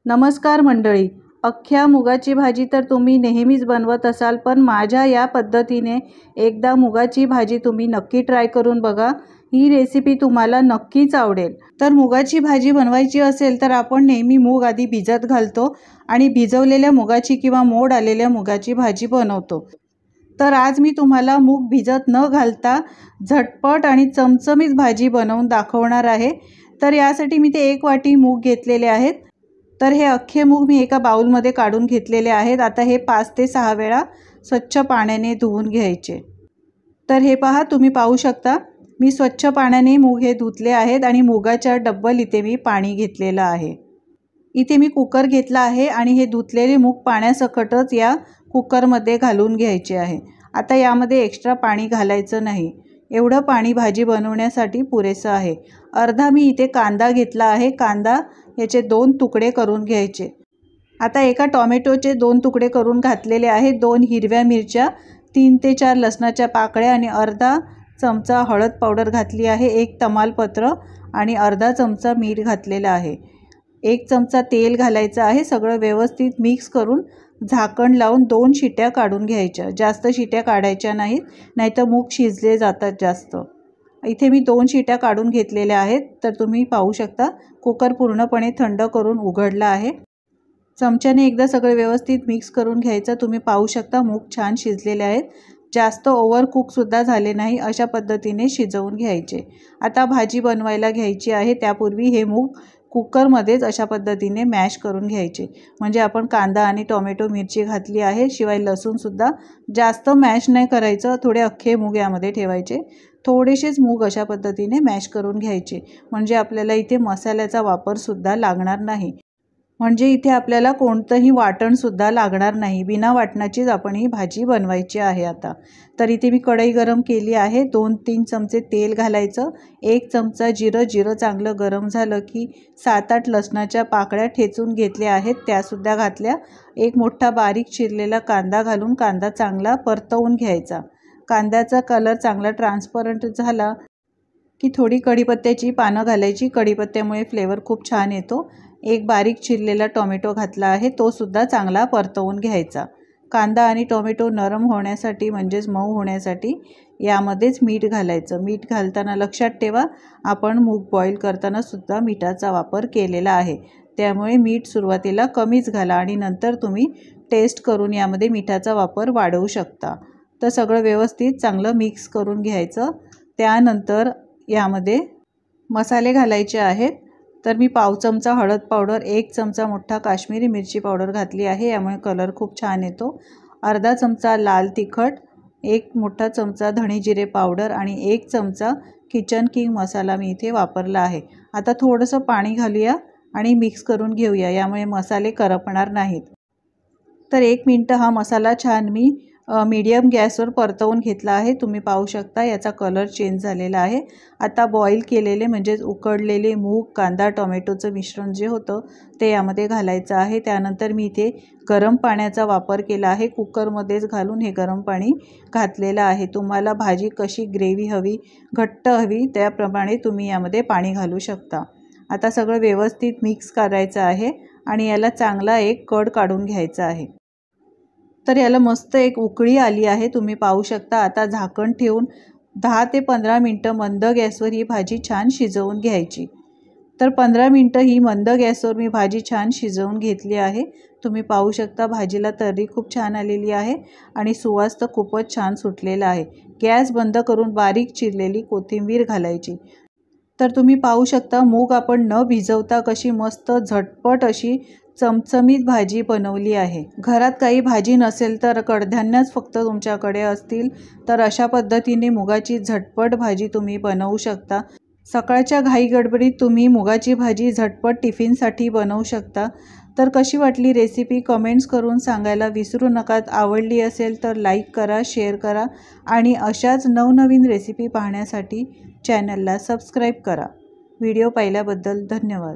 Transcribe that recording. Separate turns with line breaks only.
नमस्कार मंडळी, अख्ख्या मुगाची भाजी तर तुम्ही नेहमीच बनवत असाल, पण माझ्या या पद्धतीने एकदा मुगाची भाजी तुम्ही नक्की ट्राय करून बघा। ही रेसिपी तुम्हाला नक्कीच आवडेल। तर मुगाची भाजी बनवायची असेल तर आपण नेहमी मूग आधी भिजत घालतो आणि भिजवलेल्या मुगाची किंवा मोड आलेल्या मुगाची भाजी बनवतो। तर आज मी तुम्हाला मूग भिजत न घालता झटपट आणि चमचमीत भाजी बनवून दाखवणार आहे। तर यासाठी मी ते 1 वाटी मूग घेतलेले आहेत। तर हे अख्खे मूग मी एका बाउलमध्ये काढून घेतलेले आहेत। आता हे 5 ते 6 वेळा स्वच्छ पाण्याने धुवून घ्यायचे। तर हे पहा, तुम्ही पाहू शकता मी स्वच्छ पाण्याने मूग हे धुतले आहेत आणि मुगाच्या डबल इथे मी पाणी घेतलेलं आहे। इथे मी कुकर घेतला आहे आणि हे धुतलेले मूग पाण्यासकटच या कुकरमध्ये घालून घ्यायचे आहे। आता यामध्ये एक्स्ट्रा पाणी घालायचं नाही, एवढं पाणी भाजी बनवण्यासाठी पुरेसं आहे। अर्धा मी इथे कांदा घेतला आहे। कांदा याचे 2 तुकडे करून घ्यायचे। आता एका टोमॅटोचे 2 तुकडे करून घातलेले आहेत। 2 हिरव्या मिरच्या, 3 ते 4 लसणाच्या पाकळ्या आणि अर्धा चमचा हळद पावडर घातली आहे। 1 तमालपत्र आणि अर्धा चमचा मीठ घातलेलं आहे। 1 चमचा तेल घालायचं आहे। सगळं व्यवस्थित मिक्स करून झाकण लावून 2 शिट्या काढून घ्यायच्या। जास्त शिट्या काढायच्या नाहीत, नाहीतर मूग शिजले जातात जास्त। इथे मी 2 शिट्या काढून घेतलेल्या आहेत। तर तुम्ही पाहू शकता कुकर पूर्णपणे थंड करून उघडला आहे। चमच्याने एकदा सगळे व्यवस्थित मिक्स करून घ्यायचं। तुम्ही पाहू शकता मूग छान शिजलेले आहेत, जास्त ओव्हर कुक सुद्धा झाले नाही, अशा पद्धतीने शिजवून घ्यायचे। आता भाजी बनवायला घ्यायची आहे, त्यापूर्वी हे मूग कुकरमध्येच अशा पद्धतीने मॅश करून घ्यायचे। म्हणजे आपण कांदा आणि टोमॅटो मिरची घातली आहे, शिवाय लसूण सुद्धा जास्त मॅश नाही करायचं, थोडे अख्खे मूग यामध्ये ठेवायचे। थोडेसेच मूग अशा पद्धतीने मॅश करून घ्यायचे, म्हणजे आपल्याला इथे मसाल्याचा वापर सुद्धा लागणार नाही। म्हणजे इथे आपल्याला कोणतंही वाटण सुद्धा लागणार नाही, बिना वाटणाचीच आपण ही भाजी बनवायची आहे। आता तर इथे मी कढई गरम केली आहे। 2-3 चमचे तेल घालायचं, 1 चमचा जिरं। जिरं चांगलं गरम झालं की 7-8 लसणाच्या पाकळ्या ठेचून घेतल्या आहेत, त्यासुद्धा घातल्या। 1 मोठा बारीक चिरलेला कांदा घालून कांदा चांगला परतवून घ्यायचा। कांद्याचा कलर चांगला ट्रान्सपरंट झाला की थोडी कढीपत्त्याची पानं घालायची, कढीपत्त्यामुळे फ्लेवर खूप छान येतो। 1 बारीक चिरलेला टोमॅटो घातला आहे, तो सुद्धा चांगला परतवून घ्यायचा। कांदा आणि टोमॅटो नरम होण्यासाठी म्हणजेच मऊ होण्यासाठी यामध्येच मीठ घालायचं। मीठ घालताना लक्षात ठेवा, आपण मूग बॉईल करताना सुद्धा मिठाचा वापर केलेला आहे, त्यामुळे मीठ सुरुवातीला कमीच घाला आणि नंतर तुम्ही टेस्ट करून यामध्ये मिठाचा वापर वाढवू शकता। तर सगळं व्यवस्थित चांगलं मिक्स करून घ्यायचं। त्यानंतर यामध्ये मसाले घालायचे आहेत। तर मी पाव चमचा हळद पावडर, 1 चमचा मोठा काश्मीरी मिरची पावडर घातली आहे, यामुळे कलर खूप छान येतो। अर्धा चमचा लाल तिखट, 1 मोठा चमचा धणे जिरे पावडर आणि 1 चमचा किचन किंग मसाला मी इथे वापरला आहे। आता थोडंसं पाणी घालूया आणि मिक्स करून घेऊया, यामुळे मसाले करपणार नाहीत। तर 1 मिनिट हा मसाला छान मी मीडियम गॅसवर परतवून घेतला आहे। तुम्ही पाहू शकता याचा कलर चेंज झालेला आहे। आता बॉईल केलेले म्हणजेच उकडलेले मूग, कांदा, टोमॅटोचं मिश्रण जे होतं ते यामध्ये घालायचं आहे। त्यानंतर मी इथे गरम पाण्याचा वापर केला आहे, कुकरमध्येच घालून हे गरम पाणी घातलेलं आहे। तुम्हाला भाजी कशी ग्रेव्ही हवी, घट्ट हवी, त्याप्रमाणे तुम्ही यामध्ये पाणी घालू शकता। आता सगळं व्यवस्थित मिक्स करायचं आहे आणि याला चांगला एक कड काढून घ्यायचा आहे। तर याला मस्त एक उकळी आली आहे, तुम्ही पाहू शकता। आता झाकण ठेवून 10 ते 15 मिनिटं मंद गॅसवर ही भाजी छान शिजवून घ्यायची। तर 15 मिनिटं ही मंद गॅसवर मी भाजी छान शिजवून घेतली आहे। तुम्ही पाहू शकता भाजीला तर्री खूप छान आलेली आहे आणि सुवास तर खूपच छान सुटलेला आहे। गॅस बंद करून बारीक चिरलेली कोथिंबीर घालायची। तर तुम्ही पाहू शकता मूग आपण न भिजवता कशी मस्त झटपट अशी चमचमीत भाजी बनवली आहे। घरात काही भाजी नसेल तर कडधान्यच फक्त तुमच्याकडे असतील तर अशा पद्धतीने मुगाची झटपट भाजी तुम्ही बनवू शकता। सकाळच्या घाई गडबडीत तुम्ही मुगाची भाजी झटपट टिफिनसाठी बनवू शकता। तर कशी वाटली रेसिपी कमेंट्स करून सांगायला विसरू नका। आवडली असेल तर लाईक करा, शेअर करा आणि अशाच नवनवीन रेसिपी पाहण्यासाठी चॅनलला सबस्क्राईब करा। व्हिडिओ पाहिल्याबद्दल धन्यवाद।